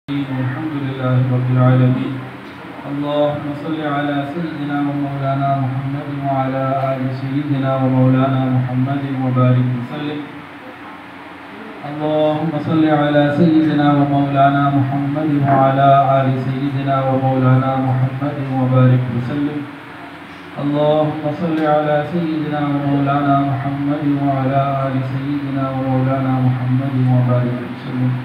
الحمد لله رب العالمين. اللهم صل على سيدنا ومولانا محمد وعلى آل سيدنا ومولانا محمد وبارك وسلم. اللهم صل على سيدنا ومولانا محمد وعلى آل سيدنا ومولانا محمد وبارك وسلم. اللهم صل على سيدنا ومولانا محمد وعلى آل سيدنا ومولانا محمد وبارك وسلم.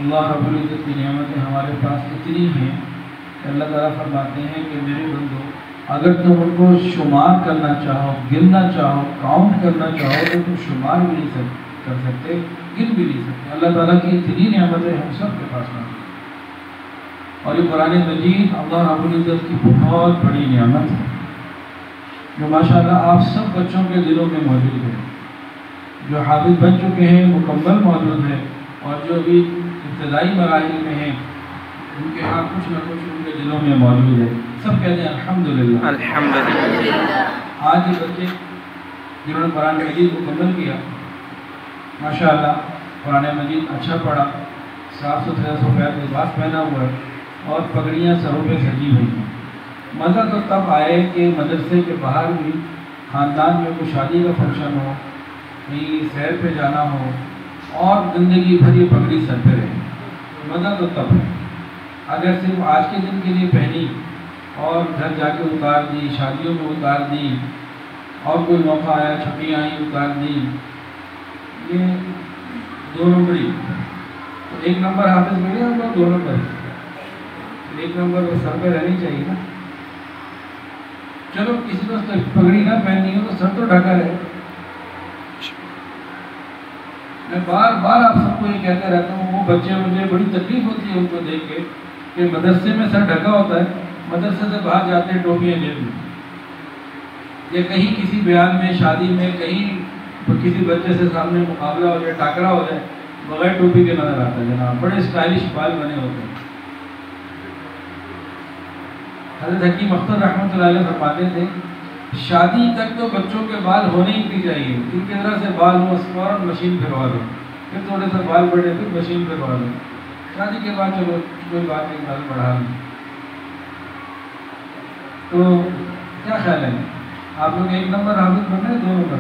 اللہ رب العزت کی نعمتیں ہمارے پاس اتنی ہیں کہ اللہ تعالیٰ فرماتے ہیں کہ میرے بندو اگر تم ان کو شمار کرنا چاہو، گننا چاہو، کاؤنٹ کرنا چاہو تو تم شمار بھی نہیں کر سکتے، گن بھی نہیں سکتے. اللہ تعالیٰ کی اتنی نعمتیں ہم سب کے پاس ہیں. اور یہ قرآن مجید اللہ رب العزت کی بہت بڑی نعمت ہے جو ماشاءاللہ آپ سب بچوں کے دلوں میں موجود ہے. جو حافظ بن چکے ہیں مکمل موجود ہے، اور جو بھی ابتدائی مراحل میں ہیں ان کے ہاں کچھ نہ کچھ ان کے دلوں میں موجود ہے. سب کہتے ہیں الحمدللہ الحمدللہ. آج کے بچے جنہوں نے قرآن مجید مکمل کیا ماشاءاللہ قرآن مجید اچھا پڑھا، صاف ستھرا سفید لباس پہنا ہوا ہے اور پگڑیاں سروں پہ سجی ہوئی ہیں. مزہ تو تب آئے کہ مدرسے کے باہر بھی خاندان میں کوئی شادی کا فنکشن ہو، کہیں سیر پہ جانا ہو اور زندگی بھر یہ پگڑی سر پہ رہے. مزہ تو تب ہے. اگر صرف آج کے دن کے لیے پہنی اور گھر جا کے اتار دی، شادیوں میں اتار دی، اور کوئی موقع آیا چھٹیاں آئیں اتار دی، یہ دو نمبری. تو ایک نمبر حافظ ملے ہم لوگ، دو نمبر ایک نمبر وہ سر پہ رہنی چاہیے نا. چلو کسی کو پگڑی نہ پہننی ہو تو سر تو ڈھکا رہے. میں بار بار آپ سب کو یہ کہتا رہتا ہوں، وہ بچے مجھے بڑی تکلیف ہوتی ہے ان کو دیکھ کے کہ مدرسے میں سر ڈھکا ہوتا ہے، مدرسے سے باہر جاتے ہیں ٹوپیاں جیب میں، یا کہیں کسی بیان میں شادی میں کہیں کسی بچے سے سامنے مقابلہ ہو جائے، ٹاکرا ہو جائے، بغیر ٹوپی کے نظر آتا ہے. جناب بڑے اسٹائلش بال بنے ہوتے ہیں. حضرت حکیم اختر رحمۃ اللہ علیہ فرماتے تھے شادی تک تو بچوں کے بال ہونے ہی نہیں چاہیے، ان کی طرح سے بال ہو فوراً مشین پھروا دو، پھر تھوڑے سے بال بڑھے پھر مشین پھروا دو. شادی کے بعد چلو کوئی بات نہیں، بال بڑھا لیں. تو کیا خیال ہے آپ لوگ ایک نمبر حافظ بن رہے ہیں، دو نمبر؟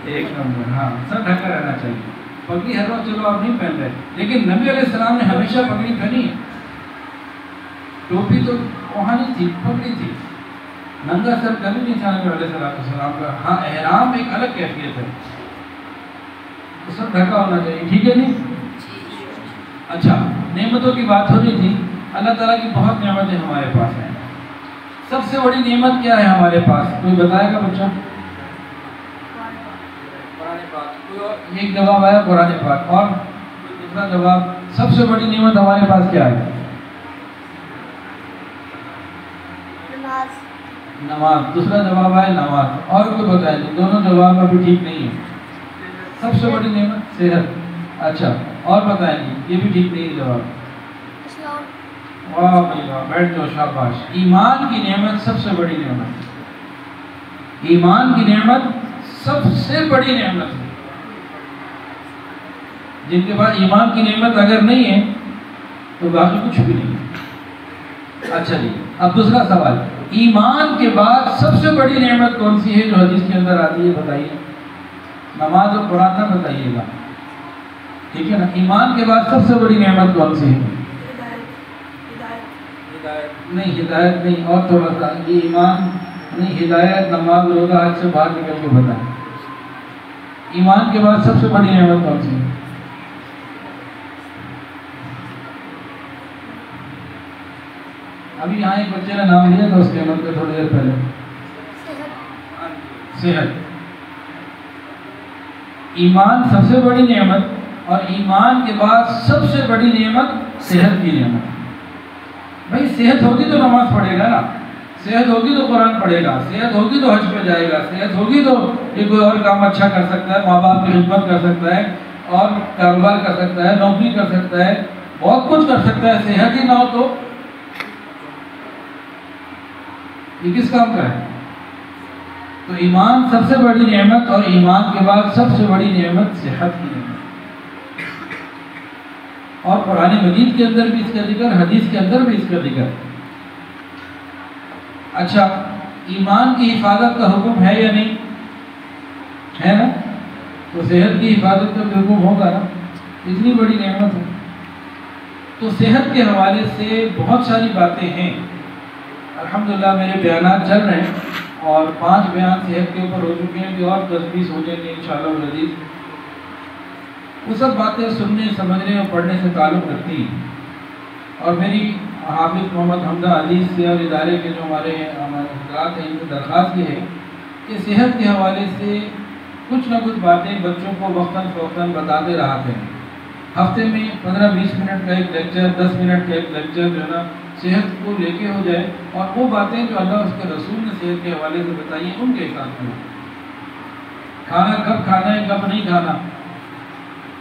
ایک نمبر. ہاں سر ڈھکا رہنا چاہیے. پگڑی ہر وقت چلو آپ نہیں پہن رہے، لیکن نبی علیہ السلام نے ہمیشہ پگڑی پہنی ہے. ٹوپی تو وہاں نہیں تھی، پگڑی تھی. ننگا سر کبھی نہیں تھا نبی علیہ السلام کا. ہاں احرام ایک الگ کیفیت ہے، تو سر ڈھکا ہونا چاہیے. ٹھیک ہے نہیں؟ اچھا، نعمتوں کی بات ہو رہی تھی. اللہ تعالیٰ کی بہت نعمتیں ہمارے پاس ہیں. سب سے بڑی نعمت کیا ہے ہمارے پاس؟ کوئی بتائے گا بچہ؟ قرآن پاک. ایک جواب آیا قرآن پاک، اور دوسرا جواب سب سے بڑی نعمت ہمارے پاس کیا ہے؟ نماز. دوسرا جواب ہے نماز. اور کوئی بتائیں؟ دونوں جواب ابھی ٹھیک نہیں ہے. سب سے بڑی نعمت صحت. اچھا، اور بتائیں گے؟ یہ بھی ٹھیک نہیں ہے جواب. واہ بھائی واہ، بیٹھ جاؤ، شاباش. ایمان کی نعمت سب سے بڑی نعمت. ایمان کی نعمت سب سے بڑی نعمت ہے. جن کے پاس ایمان کی نعمت اگر نہیں ہے تو باقی کچھ بھی نہیں. اچھا جی، اب دوسرا سوال، ایمان کے بعد سب سے بڑی نعمت کون سی ہے جو حدیث کے اندر آتی ہے؟ بتائیے. نماز اور قرآن نہ بتائیے گا، ٹھیک ہے نا؟ ایمان کے بعد سب سے بڑی نعمت کون سی ہے؟ ہدایت نہیں، ہدایت نہیں، اور تھوڑا سا. یہ ایمان نہیں، ہدایت، نماز، روزہ، حج سے باہر نکل کے بتائیں. ایمان کے بعد سب سے بڑی نعمت کون سی ہے؟ ابھی یہاں ایک بچے نے نام لیا تھا اس کے نام پہ تھوڑی دیر پہلے. صحت. ایمان سب سے بڑی نعمت، اور ایمان کے بعد سب سے بڑی نعمت صحت کی نعمت. بھائی صحت ہوگی تو نماز پڑھے گا نا، صحت ہوگی تو قرآن پڑھے گا، صحت ہوگی تو حج پہ جائے گا، صحت ہوگی تو یہ کوئی اور کام اچھا کر سکتا ہے، ماں باپ کی خدمت کر سکتا ہے، اور کاروبار کر سکتا ہے، نوکری کر سکتا ہے، بہت کچھ کر سکتا ہے. صحت ہی نہ ہو تو یہ کس کام کا ہے؟ تو ایمان سب سے بڑی نعمت، اور ایمان کے بعد سب سے بڑی نعمت صحت کی نعمت. اور قرآن مجید کے اندر بھی اس کا ذکر، حدیث کے اندر بھی اس کا ذکر۔ اچھا، ایمان کی حفاظت کا حکم ہے یا نہیں؟ ہے نا؟ تو صحت کی حفاظت کا بھی حکم ہوگا نا، اتنی بڑی نعمت ہے۔ تو صحت کے حوالے سے بہت ساری باتیں ہیں، الحمدللہ میرے بیانات چل رہے ہیں اور 5 بیان صحت کے اوپر ہو چکے ہیں، جو اور 10-20 ہو جائیں گے انشاءاللہ العزیز۔ وہ سب باتیں سننے، سمجھنے اور پڑھنے سے تعلق رکھتی ہیں، اور میری حافظ محمد حمزہ عزیز سے اور ادارے کے جو ہمارے حضرات ہیں ان سے درخواست یہ ہے کہ صحت کے حوالے سے کچھ نہ کچھ باتیں بچوں کو وقتاً فوقتاً بتاتے رہا کریں۔ ہفتے میں 15-20 منٹ کا ایک لیکچر، 10 منٹ کا ایک لیکچر جو ہے نا صحت کو لے کے ہو جائے، اور وہ باتیں جو اللہ اس کے رسول نے صحت کے حوالے سے بتائی ہیں ان کے حساب سے۔ کھانا کب کھانا ہے، کب نہیں کھانا،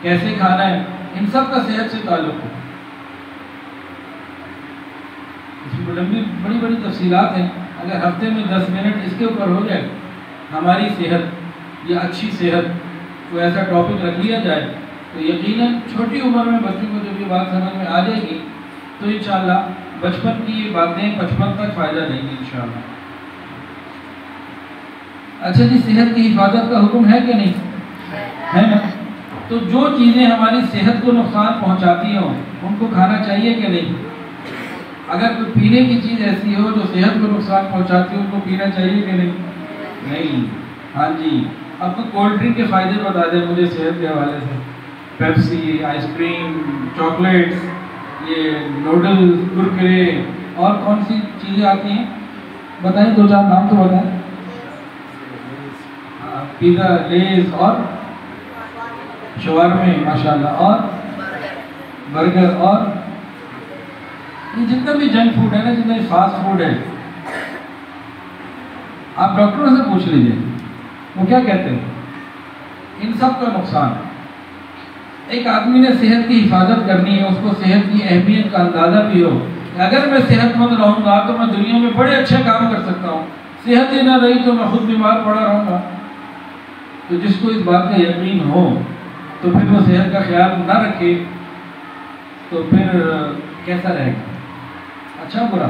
کیسے کھانا ہے، ان سب کا صحت سے تعلق ہے۔ اس میں بڑی بڑی تفصیلات ہیں، اگر ہفتے میں 10 منٹ اس کے اوپر ہو جائے، ہماری صحت یا اچھی صحت کو ایسا ٹاپک رکھ لیا جائے، تو یقیناً چھوٹی عمر میں بچوں کو جب یہ بات سمجھ میں آ جائے گی تو انشاءاللہ بچپن کی یہ باتیں 55 تک فائدہ دیں گی انشاءاللہ۔ اچھا جی، صحت کی حفاظت کا حکم ہے کہ نہیں؟ ہے نا؟ تو جو چیزیں ہماری صحت کو نقصان پہنچاتی ہوں ان کو کھانا چاہیے کہ نہیں؟ اگر کوئی پینے کی چیز ایسی ہو جو صحت کو نقصان پہنچاتی ہو ان کو پینا چاہیے کہ نہیں؟ نہیں۔ ہاں جی، اب تو کولڈ ڈرنک کے فائدے بتا دیں مجھے صحت کے حوالے سے۔ پیپسی، آئس کریم، چاکلیٹس، یہ نوڈلز، کرکرے، اور کون سی چیزیں آتی ہیں بتائیں، 2-4 نام تو بتائیں۔ پیزا، لیز اور شاورمے ماشاءاللہ، اور برگر، اور یہ جتنا بھی جنک فوڈ ہے نا، جتنا بھی فاسٹ فوڈ ہے، آپ ڈاکٹروں سے پوچھ لیجئے وہ کیا کہتے ہیں، ان سب کا نقصان ہے۔ ایک آدمی نے صحت کی حفاظت کرنی ہے، اس کو صحت کی اہمیت کا اندازہ بھی ہو کہ اگر میں صحت مند رہوں گا تو میں دنیا میں بڑے اچھے کام کر سکتا ہوں، صحت ہی نہ رہی تو میں خود بیمار پڑا رہوں گا۔ تو جس کو اس بات کا یقین ہو تو پھر وہ صحت کا خیال نہ رکھے تو پھر کیسا رہے گا؟ اچھا برا؟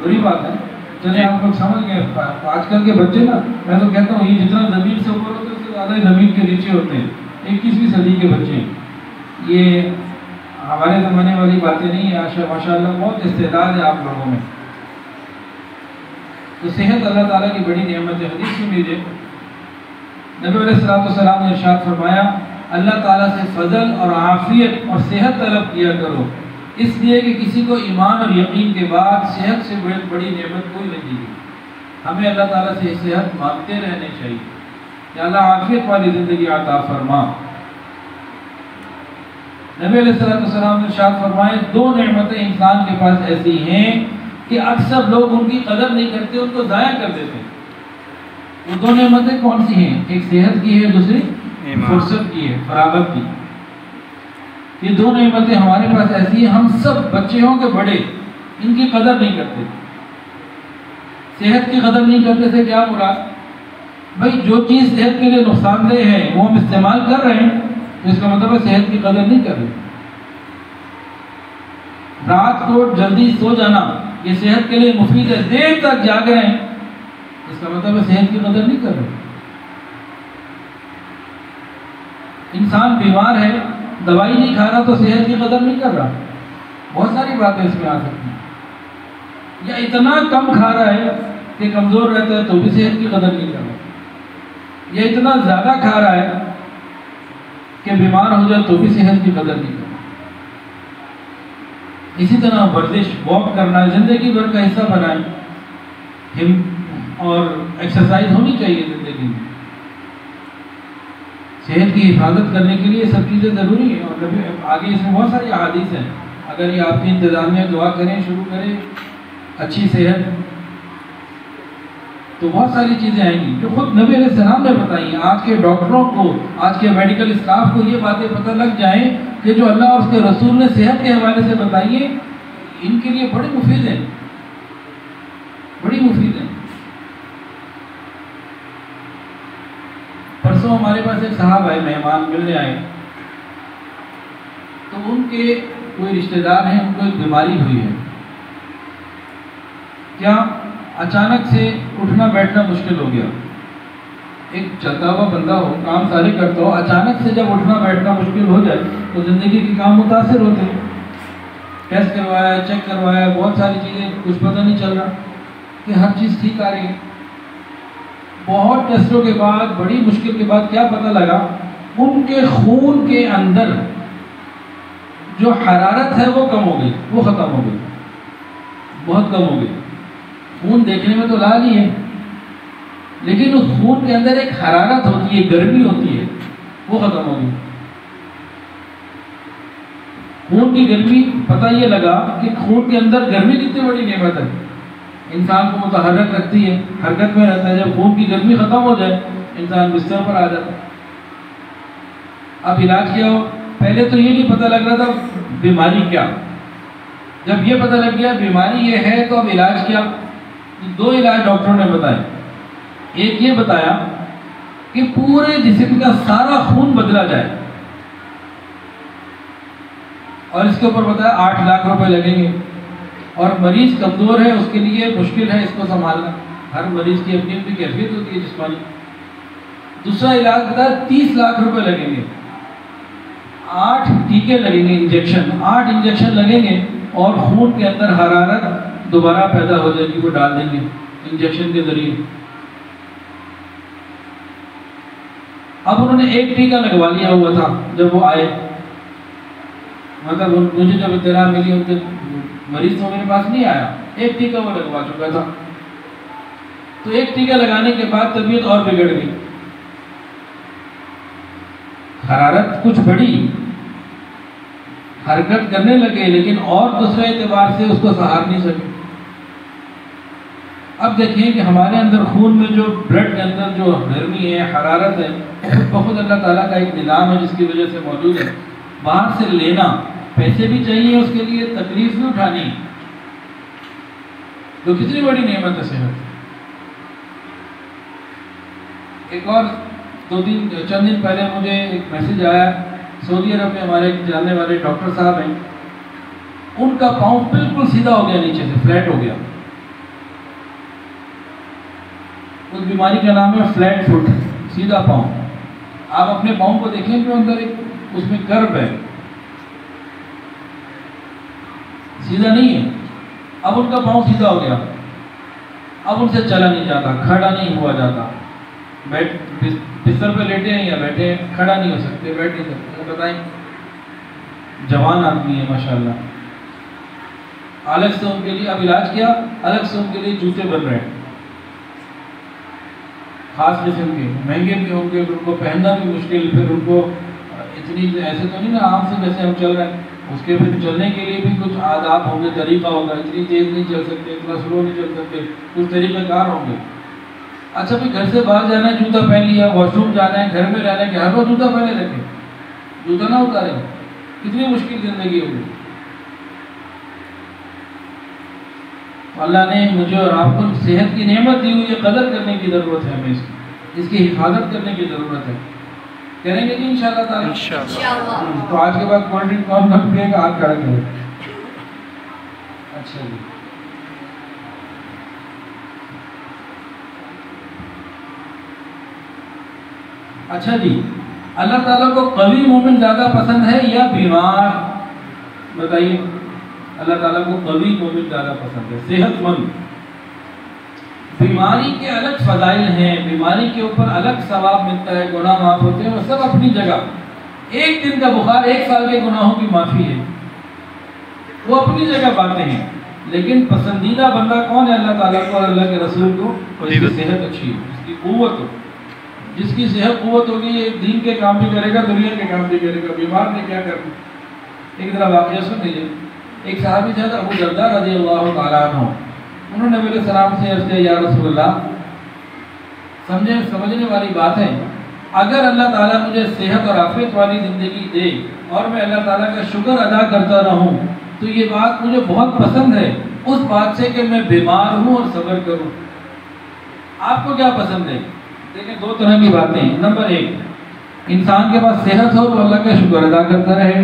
بری بات ہے۔ چلے آپ لوگ سمجھ گئے، آج کل کے بچے نا، میں تو کہتا ہوں یہ جتنا زمین سے اوپر ہوتے ہیں اس سے زیادہ زمین کے نیچے ہوتے ہیں، 21ویں صدی کے بچے۔ یہ ہمارے زمانے والی باتیں نہیں ہیں، ماشاءاللہ بہت استعداد ہے آپ لوگوں میں۔ تو صحت اللہ تعالیٰ کی بڑی نعمت ہے۔ حدیث سن لیجیے، نبی علیہ السلام نے ارشاد فرمایا، اللہ تعالیٰ سے فضل اور عافیت اور صحت طلب کیا کرو، اس لیے کہ کسی کو ایمان اور یقین کے بعد صحت سے بڑی نعمت کوئی نہیں دی گئی۔ ہمیں اللہ تعالیٰ سے صحت مانگتے رہنے چاہیے کہ اللہ عافیت والی زندگی عطا فرما۔ نبی علیہ السلام نے ارشاد فرمائے، 2 نعمتیں انسان کے پاس ایسی ہیں کہ اکثر لوگ ان کی قدر نہیں کرتے، ان کو ضائع کر دیتے ہیں۔ وہ 2 نعمتیں کون سی ہیں؟ ایک صحت کی ہے، دوسری فرصت کی ہے، فراغت کی۔ یہ 2 نعمتیں ہمارے پاس ایسی ہیں، ہم سب بچے ہوں کہ بڑے ان کی قدر نہیں کرتے۔ صحت کی قدر نہیں کرتے سے کیا مراد؟ بھائی جو چیز صحت کے لیے نقصان دہ ہے وہ ہم استعمال کر رہے ہیں تو اس کا مطلب ہے صحت کی قدر نہیں کر رہے۔ رات کو جلدی سو جانا یہ صحت کے لیے مفید ہے، دیر تک جاگ رہے ہیں اس کا مطلب ہے صحت کی قدر نہیں کر رہے۔ انسان بیمار ہے، دوائی نہیں کھا رہا تو صحت کی قدر نہیں کر رہا۔ بہت ساری باتیں اس میں آ سکتی ہیں۔ یا اتنا کم کھا رہا ہے کہ کمزور رہتا ہے تو بھی صحت کی قدر نہیں کر رہا، یا اتنا زیادہ کھا رہا ہے کہ بیمار ہو جائے تو بھی صحت کی قدر نہیں کر رہا۔ اسی طرح ورزش، واک کرنا زندگی بھر کا حصہ بنائیں، اور ایکسرسائز ہونی چاہیے زندگی میں۔ صحت کی حفاظت کرنے کے لیے سب چیزیں ضروری ہیں، اور آگے اس میں بہت ساری احادیث ہیں۔ اگر یہ آپ کی انتظامیہ دعا کریں، شروع کریں اچھی صحت، تو بہت ساری چیزیں آئیں گی جو خود نبی علیہ السلام نے بتائی ہیں۔ آج کے ڈاکٹروں کو، آج کے میڈیکل اسٹاف کو یہ باتیں پتہ لگ جائیں کہ جو اللہ اور اس کے رسول نے صحت کے حوالے سے بتائی ہیں ان کے لیے بڑی مفید ہیں، بڑی مفید ہیں۔ پرسوں ہمارے پاس ایک صاحب آئے، مہمان ملنے آئے، تو ان کے کوئی رشتہ دار ہیں، ان کو ایک بیماری ہوئی ہے، کیا اچانک سے اٹھنا بیٹھنا مشکل ہو گیا، ایک چلتا ہوا بندہ ہو، کام سارے کرتا ہو، اچانک سے جب اٹھنا بیٹھنا مشکل ہو جائے تو زندگی کے کام متاثر ہوتے ہیں، ٹیسٹ کروایا، چیک کروایا، بہت ساری چیزیں، کچھ پتہ نہیں چل رہا کہ ہر چیز ٹھیک آ رہی ہے، بہت ٹیسٹوں کے بعد، بڑی مشکل کے بعد کیا پتہ لگا، ان کے خون کے اندر جو حرارت ہے وہ کم ہو گئی، وہ ختم ہو گئی، بہت کم ہو گئی۔ خون دیکھنے میں تو لال ہی ہے، لیکن اس خون کے اندر ایک حرارت ہوتی ہے، گرمی ہوتی ہے، وہ ختم ہو گئی۔ خون کی گرمی، پتہ یہ لگا کہ خون کے اندر گرمی کتنی بڑی نعمت ہے، انسان کو متحرک رکھتی ہے، حرکت میں رہتا ہے۔ جب خون کی گرمی ختم ہو جائے انسان بستر پر آ جاتا ہے۔ اب علاج کیا ہو؟ پہلے تو یہ نہیں پتہ لگ رہا تھا بیماری کیا، جب یہ پتہ لگ گیا بیماری یہ ہے تو اب علاج کیا؟ دو علاج ڈاکٹروں نے بتائے۔ ایک یہ بتایا کہ پورے جسم کا سارا خون بدلا جائے، اور اس کے اوپر بتایا 8 لاکھ روپے لگیں گے، اور مریض کمزور ہے، اس کے لیے مشکل ہے اس کو سنبھالنا، ہر مریض کی اپنی اپنی کیفیت ہوتی ہے جسمانی۔ دوسرا علاج بتایا 30 لاکھ روپے لگیں گے، 8 ٹیکے لگیں گے، انجیکشن، 8 انجیکشن لگیں گے، اور خون کے اندر حرارت دوبارہ پیدا ہو جائے گی، وہ ڈال دیں گے انجیکشن کے ذریعے۔ اب انہوں نے ایک ٹیکہ لگوا لیا ہوا تھا جب وہ آئے، مطلب مجھے جب اطلاع ملی ان کے مریض تو میرے پاس نہیں آیا، ایک ٹیکہ وہ لگوا چکا تھا، تو ایک ٹیکہ لگانے کے بعد طبیعت اور بگڑ گئی، حرارت کچھ بڑھی، حرکت کرنے لگے، لیکن اور دوسرے اعتبار سے اس کو سہار نہیں سکے۔ اب دیکھیں کہ ہمارے اندر خون میں جو بلڈ کے اندر جو گرمی ہے، حرارت ہے، بخود اللہ تعالیٰ کا ایک نظام ہے جس کی وجہ سے موجود ہے۔ باہر سے لینا، پیسے بھی چاہیے اس کے لیے، تکلیف بھی اٹھانی، تو کتنی بڑی نعمت ہے صحت۔ ایک اور چند دن پہلے مجھے ایک میسج آیا، سعودی عرب میں ہمارے جاننے والے ڈاکٹر صاحب ہیں، ان کا پاؤں بالکل سیدھا ہو گیا، نیچے سے فلیٹ ہو گیا۔ اس بیماری کا نام ہے فلیٹ فٹ، سیدھا پاؤں۔ آپ اپنے پاؤں کو دیکھیں کہ اندر ایک اس میں کرب ہے، سیدھا نہیں ہے۔ اب ان کا پاؤں سیدھا ہو گیا، اب ان سے چلا نہیں جاتا، کھڑا نہیں ہوا جاتا، بستر پہ لیٹے ہیں یا بیٹھے ہیں، کھڑا نہیں ہو سکتے، بیٹھ نہیں سکتے۔ بتائیں، جوان آدمی ہے ماشاءاللہ۔ الگ سے ان کے لیے اب علاج کیا، الگ سے ان کے لیے جوتے بن رہے ہیں، خاص قسم کے، مہنگے بھی ہوں گے، ان کو پہننا بھی مشکل، پھر ان کو اتنی ایسے تو نہیں نا عام سے جیسے ہم چل رہے ہیں، اس کے پھر چلنے کے لیے بھی کچھ آداب ہوں گے، طریقہ ہوگا، اتنی تیز نہیں چل سکتے، اتنا سلو نہیں چل سکتے، کچھ طریقہ کار ہوں گے۔ اچھا بھی گھر سے باہر جانا ہے جوتا پہن لیا، واش روم جانا ہے، گھر میں رہنا ہے کہ ہر روز جوتا پہنے رکھے، جوتا نہ اتارے، کتنی مشکل زندگی ہوگی۔ اللہ نے مجھے اور آپ کو صحت کی نعمت دی ہوئی ہے، قدر کرنے کی ضرورت ہے، ہمیں اس کی حفاظت کرنے کی ضرورت ہے۔ کریں گے کہ انشاءاللہ تعالیٰ؟ انشاءاللہ۔ تو آج کے بعد کولڈ ڈرنک کون کون پیے گا؟ ہاتھ کھڑا کریں۔ اچھا جی، اچھا جی، اللہ تعالیٰ کو قوی مومن زیادہ پسند ہے یا بیمار؟ بتائیے، اللہ تعالیٰ کو قوی مومن زیادہ پسند ہے، صحت مند۔ بیماری کے الگ فضائل ہیں، بیماری کے اوپر الگ ثواب ملتا ہے، گناہ معاف ہوتے ہیں، وہ سب اپنی جگہ۔ ایک دن کا بخار 1 سال کے گناہوں کی معافی ہے، وہ اپنی جگہ باتیں ہیں، لیکن پسندیدہ بندہ کون ہے اللہ تعالیٰ کو اور اللہ کے رسول کو؟ جس کی صحت اچھی ہو، جس کی قوت ہو۔ جس کی صحت قوت ہوگی یہ دین کے کام بھی کرے گا، دنیا کے کام بھی کرے گا، بیمار نے کیا کرنا۔ ایک ذرا واقعہ سن لیجیے، ایک صحابی تھا ابو درداء رضی اللہ تعالیٰ عنہ، انہوں نے نبی علیہ السلام سے عرض کیا، یا رسول اللہ، سمجھنے والی بات ہے، اگر اللہ تعالیٰ مجھے صحت اور عافیت والی زندگی دے اور میں اللہ تعالیٰ کا شکر ادا کرتا رہوں تو یہ بات مجھے بہت پسند ہے اس بات سے کہ میں بیمار ہوں اور صبر کروں۔ آپ کو کیا پسند ہے؟ دیکھیں، 2 طرح کی باتیں ہیں۔ نمبر 1، انسان کے پاس صحت ہو تو اللہ کا شکر ادا کرتا رہے۔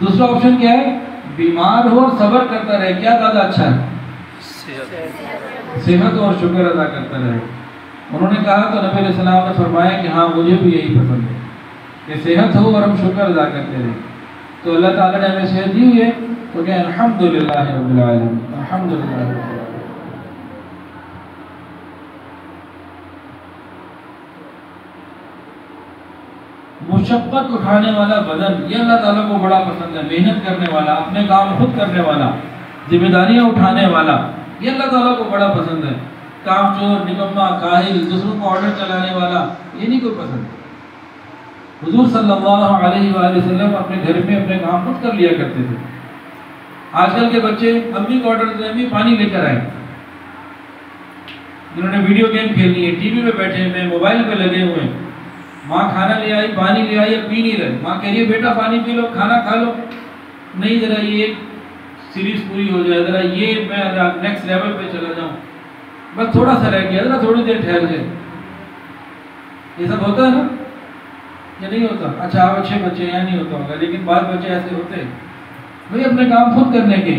دوسرا آپشن کیا ہے؟ بیمار ہو اور صبر کرتا رہے. کیا زیادہ اچھا ہے؟ صحت اور شکر ادا کرتا رہے. انہوں نے کہا تو نبی علیہ السلام نے فرمایا کہ ہاں مجھے بھی یہی پسند ہے کہ صحت ہو اور ہم شکر ادا کرتے رہیں. تو اللہ تعالیٰ نے ہمیں صحت دی ہوئی ہے تو کہ الحمدللہ رب العالمین، الحمدللہ رب العالمین. مشقت اٹھانے والا بدن یہ اللہ تعالیٰ کو بڑا پسند ہے. محنت کرنے والا، اپنے کام خود کرنے والا، ذمہ داریاں اٹھانے والا یہ اللہ تعالیٰ کو بڑا پسند ہے. کام چور، نکما، کاہل، دوسروں کو آرڈر چلانے والا یہ نہیں کوئی پسند. حضور صلی اللہ علیہ وآلہ وسلم اپنے گھر میں اپنے کام خود کر لیا کرتے تھے. آج کل کے بچے امی کو آرڈر دیں، امی پانی لے کر آئے. جنہوں نے ویڈیو گیم کھیلنی ہے، ٹی وی پہ بیٹھے ہوئے، موبائل پہ لگے ہوئے. ماں کھانا لے آئی، پانی لے آئی، پی نہیں رہے. ماں کہہ رہی ہے بیٹا پانی پی لو، کھانا کھا لو. نہیں، ذرا یہ سیریز پوری ہو جائے، ذرا یہ میں نیکسٹ لیول پہ چلا جاؤں، بس تھوڑا سا رہ گیا، ذرا تھوڑی دیر ٹھہر جائے. یہ سب ہوتا ہے نا یا نہیں ہوتا؟ اچھا آپ اچھے بچے ہیں، نہیں ہوتا ہوگا، لیکن بعض بچے ایسے ہوتے ہیں بھائی اپنے کام خود کرنے کے.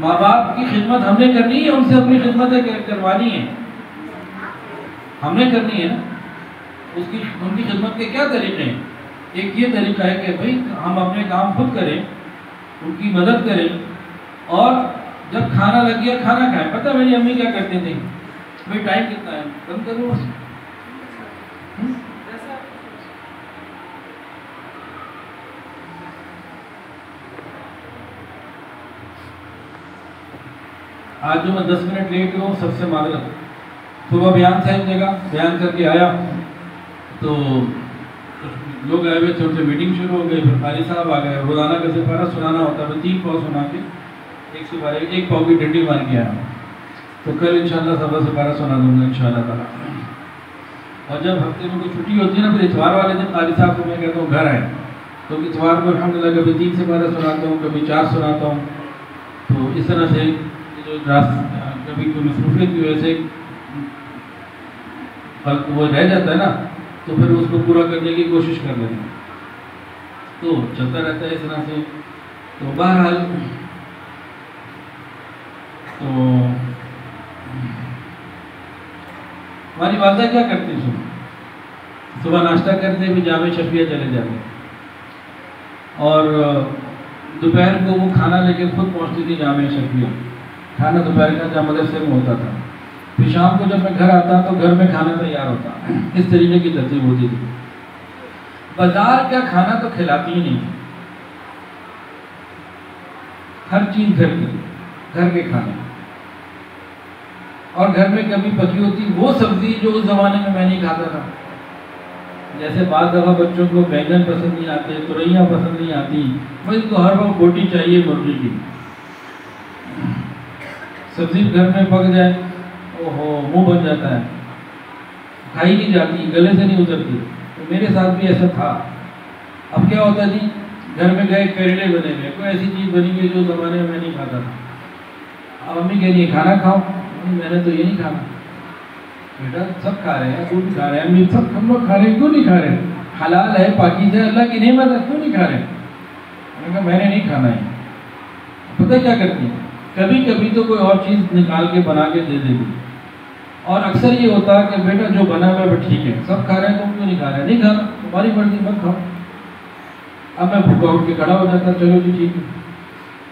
ماں باپ کی خدمت ہم نے کرنی ہے، ان سے اپنی خدمتیں کروانی ہے، ہم نے کرنی ہے نا. ان کی خدمت کے کیا طریقے ہیں؟ ایک یہ طریقہ ہے کہ بھائی ہم اپنے کام خود کریں، ان کی مدد کریں، اور جب کھانا لگ گیا کھانا کھائیں. پتہ ہے میری امی کیا کرتی تھی؟ بھائی ٹائم کتنا ہے؟ کم کرو. آج جو میں 10 منٹ لیٹ ہوں سب سے معذرت. صبح بیان تھا ایک جگہ، بیان کر کے آیا تو لوگ آئے ہوئے تھے، ان سے میٹنگ شروع ہو گئی. پھر قاری صاحب آ گئے. روزانہ کا سپارہ سنانا ہوتا ہے، 3 پاؤ سنا کے ایک سپارہ، ایک پاؤ کی ڈنڈی مار کے آیا. تو کل انشاءاللہ سپارہ سنا دوں گا انشاءاللہ تعالیٰ. اور جب ہفتے میں کوئی چھٹی ہوتی ہے نا، پھر اتوار والے دن قاری صاحب کو میں کہتا ہوں گھر آئے، تو اتوار کو الحمدللہ کبھی 3 سپارہ سناتا ہوں، کبھی 4 سناتا ہوں. تو اس طرح سے جو کبھی کوئی مصروفیت کی وجہ سے وہ رہ جاتا ہے نا، تو پھر اس کو پورا کرنے کی کوشش کر لیتے ہیں. تو چلتا رہتا ہے اس طرح سے. تو بہرحال تو ہماری والدہ کیا کرتی ہیں؟ صبح ناشتہ کرتے بھی جامع شفیہ چلے جاتے، اور دوپہر کو وہ کھانا لے کے خود پہنچتی تھی جامع شفیہ. کھانا دوپہر کا جہاں مدرسے میں ہوتا تھا. پھر شام کو جب میں گھر آتا تو گھر میں کھانا تیار ہوتا. اس طریقے کی ترتیب ہوتی تھی. بازار کا کھانا تو کھلاتی ہی نہیں، ہر چیز گھر کے کھانے. اور گھر میں کبھی پکی ہوتی وہ سبزی جو اس زمانے میں نہیں کھاتا تھا. جیسے بعض دفعہ بچوں کو بیگن پسند نہیں آتے، تورئیاں پسند نہیں آتی، بس ان کو ہر وقت بوٹی چاہیے مرغی کی. سبزی گھر میں پک جائے اوہو منہ بن جاتا ہے، کھائی نہیں جاتی، گلے سے نہیں اترتی. تو میرے ساتھ بھی ایسا تھا. اب کیا ہوتا جی، گھر میں گئے کریلے بنے ہوئے، کوئی ایسی چیز بنی ہوئی جو زمانے میں نہیں کھاتا تھا. اب امی کہہ رہی ہے کھانا کھاؤ. میں نے تو یہ نہیں کھانا. بیٹا سب کھا رہے ہیں، تو بھی کھا رہے ہیں، امی سب ہم لوگ کھا رہے ہیں، کیوں نہیں کھا رہے؟ حلال ہے، پاکیزہ ہے، اللہ کی نعمت ہے، کیوں نہیں کھا رہے؟ میں نے کہا میں نے نہیں کھانا ہے. پتہ کیا کرتی ہیں؟ کبھی کبھی تو کوئی اور چیز نکال کے بنا کے دے دیتی. اور اکثر یہ ہوتا ہے کہ بیٹا جو بنا ہوا ہے وہ ٹھیک ہے، سب کھا رہے ہیں تم کیوں نہیں کھا رہے؟ نہیں کھانا، تمہاری مرضی، مت کھاؤ. اب میں بھوکا اٹھ کے کھڑا ہو جاتا، چلو جی ٹھیک ہے.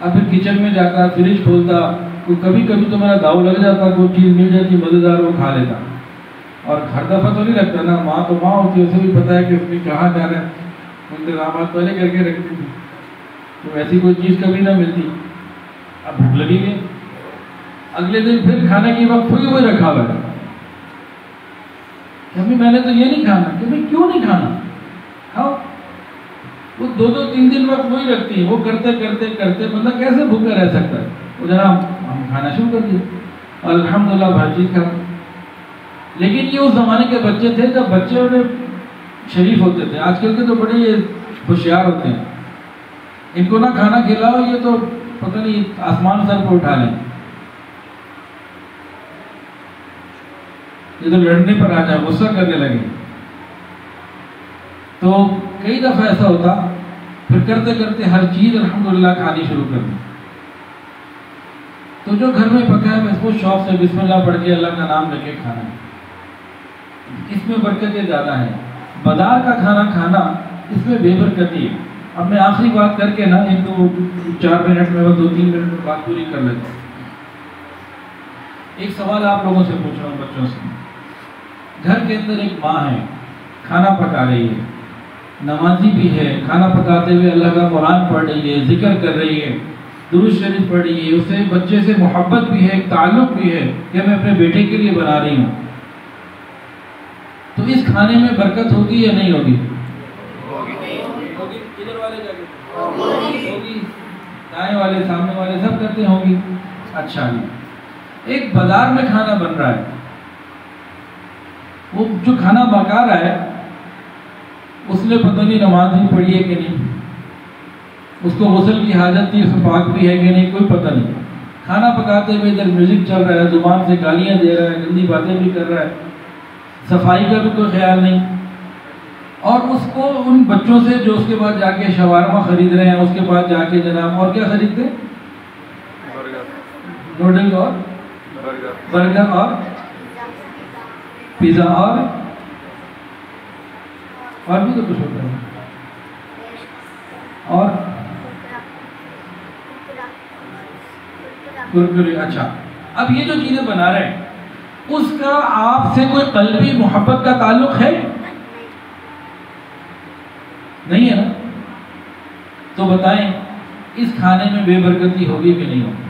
اب پھر کچن میں جاتا، فریج کھولتا، کبھی کبھی تو میرا داؤ لگ جاتا، کوئی چیز مل جاتی مزیدار وہ کھا لیتا. اور ہر دفعہ تو نہیں رکھتا نا، ماں تو ماں ہوتی ہے، اسے بھی پتہ ہے کہ اس نے کہاں جانا ہے، انتظامات پہلے کر کے رکھتی تھی. تو ایسی کوئی چیز کبھی نہ ملتی. اب بھوک لگی گئی، اگلے دن پھر کھانے کی وقت ہوئی رکھا ہوا ہے کہ میں نے تو یہ نہیں کھانا. کہ بھائی کیوں نہیں کھانا؟ کھاؤ. وہ 2-3 دن وقت وہی رکھتی ہے. وہ کرتے کرتے کرتے بندہ کیسے بھوکا رہ سکتا ہے؟ وہ جناب ہم کھانا شروع کر دیا اور الحمدللہ ہر چیز کھا. لیکن یہ اس زمانے کے بچے تھے جب بچے انہیں شریف ہوتے تھے. آج کل کے تو بڑے یہ ہوشیار ہوتے ہیں، ان کو نہ کھانا کھلاؤ یہ تو پتہ نہیں آسمان سر پہ اٹھا لیں. یہ تو لڑنے پر آ جائے، غصہ کرنے لگے. تو کئی دفعہ ایسا ہوتا پھر کرتے کرتے ہر چیز الحمدللہ کھانی شروع کر دی. تو جو گھر میں پکا ہے بس وہ شوق سے بسم اللہ پڑھ کے اللہ کا نام لے کے کھانا ہے. اس میں برکتیں زیادہ ہیں. بازار کا کھانا کھانا اس میں بے برکتی ہے. اب میں آخری بات کر کے نا 4 منٹ میں 2-3 منٹ میں بات پوری کر لیتا ہوں. ایک سوال آپ لوگوں سے پوچھ رہا ہوں بچوں سے. گھر کے اندر ایک ماں ہے, کھانا پکا رہی ہے, نمازی بھی ہے, کھانا پکاتے ہوئے اللہ کا قرآن پڑھ رہی ہے, ذکر کر رہی ہے, درود شریف پڑھ رہی ہے, اسے بچے سے محبت بھی ہے, ایک تعلق بھی ہے کہ میں اپنے بیٹے کے لیے بنا رہی ہوں. تو اس کھانے میں برکت ہوگی یا نہیں ہوگی؟ ادھر والے ہوگی, دائیں والے سامنے والے سب کرتے ہوگی. اچھا جی, ایک بازار میں کھانا بن رہا ہے, وہ جو کھانا پکا رہا ہے اس نے پتہ نہیں نماز بھی پڑھی ہے کہ نہیں, اس کو غسل کی حاجت تھی, اس کو پاک بھی ہے کہ نہیں, کوئی پتہ نہیں. کھانا پکاتے ہوئے ادھر میوزک چل رہا ہے, زبان سے گالیاں دے رہا ہے, گندی باتیں بھی کر رہا ہے, صفائی کا بھی کوئی خیال نہیں. اور اس کو ان بچوں سے جو اس کے بعد جا کے شاورما خرید رہے ہیں, اس کے بعد جا کے جناب اور کیا خریدتے ہیں, نوڈل اور برگر اور پیزا اور بھی تو کچھ ہوتا ہے, اور کرکرے. اچھا, اب یہ جو چیزیں بنا رہے ہیں اس کا آپ سے کوئی قلبی محبت کا تعلق ہے؟ نہیں ہے نا. تو بتائیں اس کھانے میں بے برکتی ہوگی کہ نہیں ہوگی؟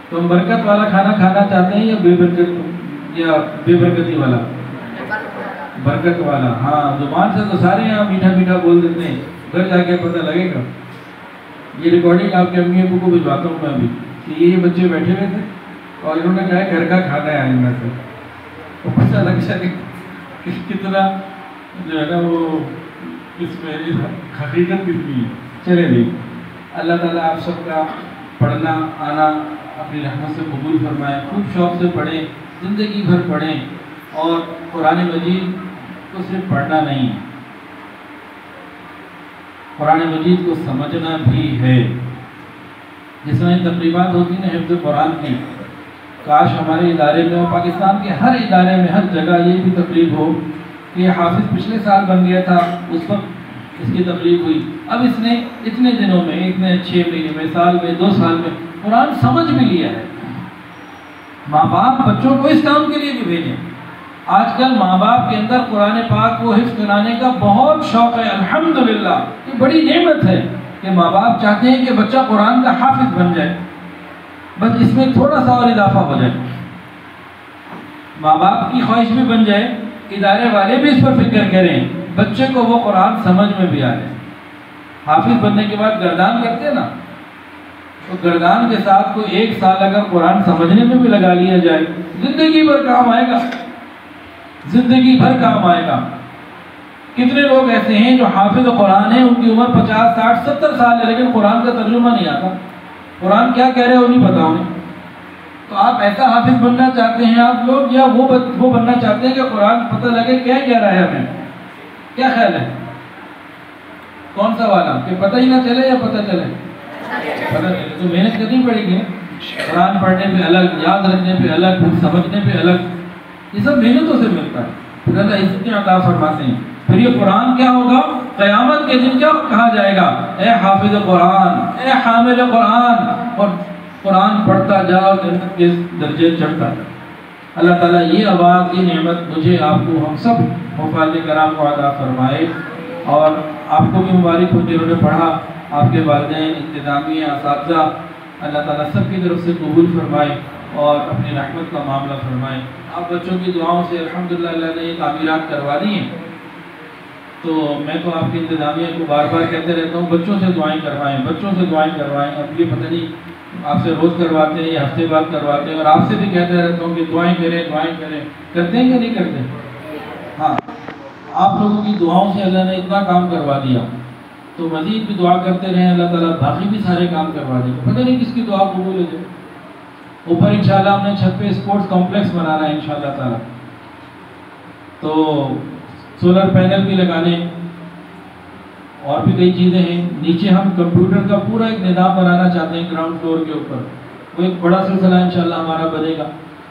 تو ہم برکت والا کھانا کھانا چاہتے ہیں یا بے برکتی والا؟ برکت والا. ہاں, زبان سے تو سارے یہاں میٹھا میٹھا بول دیتے ہیں, گھر جا کے پتہ لگے گا. یہ ریکارڈنگ آپ کے امی ابو کو بھجواتا ہوں میں ابھی کہ یہ بچے بیٹھے ہوئے تھے اور انہوں نے کہا گھر کا کھانا ہے آئندہ سے. تو پتہ لگ جائے کہ کتنا جو ہے نا وہ اس میں حقیقت کتنی ہے. چلے جی, اللہ تعالیٰ آپ سب کا پڑھنا آنا اپنی رحمت سے قبول فرمائے. خوب شوق سے پڑھیں, زندگی بھر پڑھیں, اور قرآن مجید کو صرف پڑھنا نہیں ہے, قرآن مجید کو سمجھنا بھی ہے. جس میں تقریبات ہوتی ہیں حفظ قرآن کی, کاش ہمارے ادارے میں, اور پاکستان کے ہر ادارے میں ہر جگہ یہ بھی تقریب ہو کہ یہ حافظ پچھلے سال بن گیا تھا, اس وقت اس کی تقریب ہوئی, اب اس نے اتنے دنوں میں, اتنے 6 مہینے میں, سال میں, 2 سال میں قرآن سمجھ بھی لیا ہے. ماں باپ بچوں کو اس کام کے لیے بھی بھیجیں. آج کل ماں باپ کے اندر قرآن پاک کو حفظ کرانے کا بہت شوق ہے. الحمدللہ یہ بڑی نعمت ہے کہ ماں باپ چاہتے ہیں کہ بچہ قرآن کا حافظ بن جائے, بس اس میں تھوڑا سا اور اضافہ ہو جائے. ماں باپ کی خواہش بھی بن جائے, ادارے والے بھی اس پر فکر کریں, بچے کو وہ قرآن سمجھ میں بھی آ جائے. حافظ بننے کے بعد گردان کرتے ہیں نا, تو گردان کے ساتھ کوئی 1 سال اگر قرآن سمجھنے میں بھی لگا لیا جائے, زندگی بھر کام آئے گا, زندگی بھر کام آئے گا. کتنے لوگ ایسے ہیں جو حافظ قرآن ہیں, ان کی عمر 50, 60, 70 سال ہے, لیکن قرآن کا ترجمہ نہیں آتا, قرآن کیا کہہ رہے ہیں وہ نہیں پتا انہیں. تو آپ ایسا حافظ بننا چاہتے ہیں آپ لوگ, یا وہ بننا چاہتے ہیں کہ قرآن پتہ لگے کیا کہہ رہا ہے ہمیں؟ کیا خیال ہے, کون سا والا, کہ پتہ ہی نہ چلے یا پتہ چلے؟ پتہ چلے. تو محنت کرنی پڑے گی. قرآن پڑھنے پہ الگ, یاد رکھنے پہ الگ, سمجھنے پہ الگ, یہ سب محنتوں سے ملتا ہے. پھر اللہ عزت عطا فرماتے ہیں. پھر یہ قرآن کیا ہوگا قیامت کے دن, کیا کہا جائے گا, اے حافظ قرآن, اے حامل قرآن, اور قرآن پڑھتا جا اور جنت کے درجے چڑھتا جا. اللہ تعالیٰ یہ آواز, یہ نعمت مجھے, آپ کو, ہم سب حفاظ کرام کو عطا فرمائے. اور آپ کو بھی مبارک ہو جنہوں نے پڑھا, آپ کے والدین, انتظامیہ, اساتذہ, اللہ تعالیٰ سب کی طرف سے قبول فرمائے اور اپنی رحمت کا معاملہ فرمائے. آپ بچوں کی دعاؤں سے الحمدللہ اللہ نے یہ تعمیرات کروا دی ہیں. تو میں تو آپ کی انتظامیہ کو بار بار کہتے رہتا ہوں, بچوں سے دعائیں کروائیں, بچوں سے دعائیں کروائیں. اب یہ پتہ نہیں آپ سے روز کرواتے ہیں یا ہفتے بعد کرواتے ہیں, اور آپ سے بھی کہتے رہتا ہوں کہ دعائیں کریں, دعائیں کریں. کرتے ہیں کہ نہیں کرتے؟ ہاں, آپ لوگوں کی دعاؤں سے اللہ نے اتنا کام کروا دیا, تو مزید بھی دعا کرتے رہیں, اللہ تعالیٰ باقی بھی سارے کام کروا دے گا. پتہ نہیں کس کی دعا قبول ہو جائے. اوپر انشاءاللہ ہم نے چھت پہ اسپورٹس کمپلیکس بنانا ہے انشاءاللہ تعالیٰ, تو سولر پینل بھی لگانے, اور بھی کئی چیزیں ہیں. نیچے ہم کمپیوٹر کا پورا ایک نظام بنانا چاہتے ہیں گراؤنڈ فلور کے اوپر. وہ ایک بڑا سلسلہ انشاءاللہ ہمارا بنے گا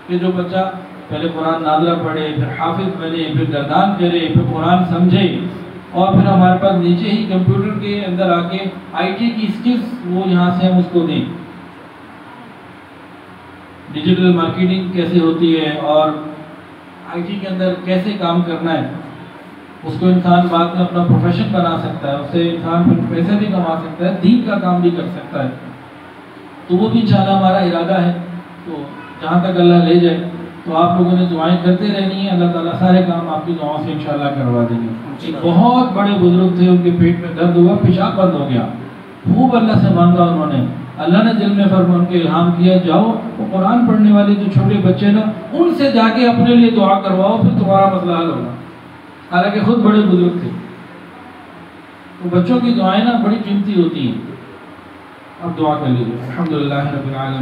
کہ جو بچہ پہلے قرآن نازلہ پڑھے، پھر حافظ بنے، پھر گردان کرے، پھر قرآن سمجھے، اور پھر ہمارے پاس نیچے ہی کمپیوٹر کے اندر آ کے آئی ٹی کی اسکلز وہ یہاں سے ہم اس کو دیں. ڈیجیٹل مارکیٹنگ کیسے ہوتی ہے اور آئی ٹی کے اندر کیسے کام کرنا ہے، اس کو انسان بعد میں اپنا پروفیشن بنا سکتا ہے، اس سے انسان پھر پیسے بھی کما سکتا ہے، دین کا کام بھی کر سکتا ہے. تو وہ بھی انشاءاللہ ہمارا ارادہ ہے. تو جہاں تک اللہ لے جائے، تو آپ لوگوں نے دعائیں کرتے رہنی ہیں. اللہ تعالیٰ سارے کام آپ کی دعاؤں سے انشاءاللہ کروا دیں گے. ایک بہت بڑے بزرگ تھے، ان کے پیٹ میں درد ہوا، پیشاب بند ہو گیا. خوب اللہ سے مانگا انہوں نے. اللہ نے دل میں ان کے الہام کیا، جاؤ وہ قرآن پڑھنے والے جو چھوٹے بچے نا، ان سے جا کے اپنے لیے دعا کرواؤ، پھر تمہارا مسئلہ حل ہوگا. حالانکہ خود بڑے بزرگ تھے. تو بچوں کی دعائیں نا بڑی قیمتی ہوتی ہیں. اب دعا کر لیجیے. الحمدللہ رب العالمین.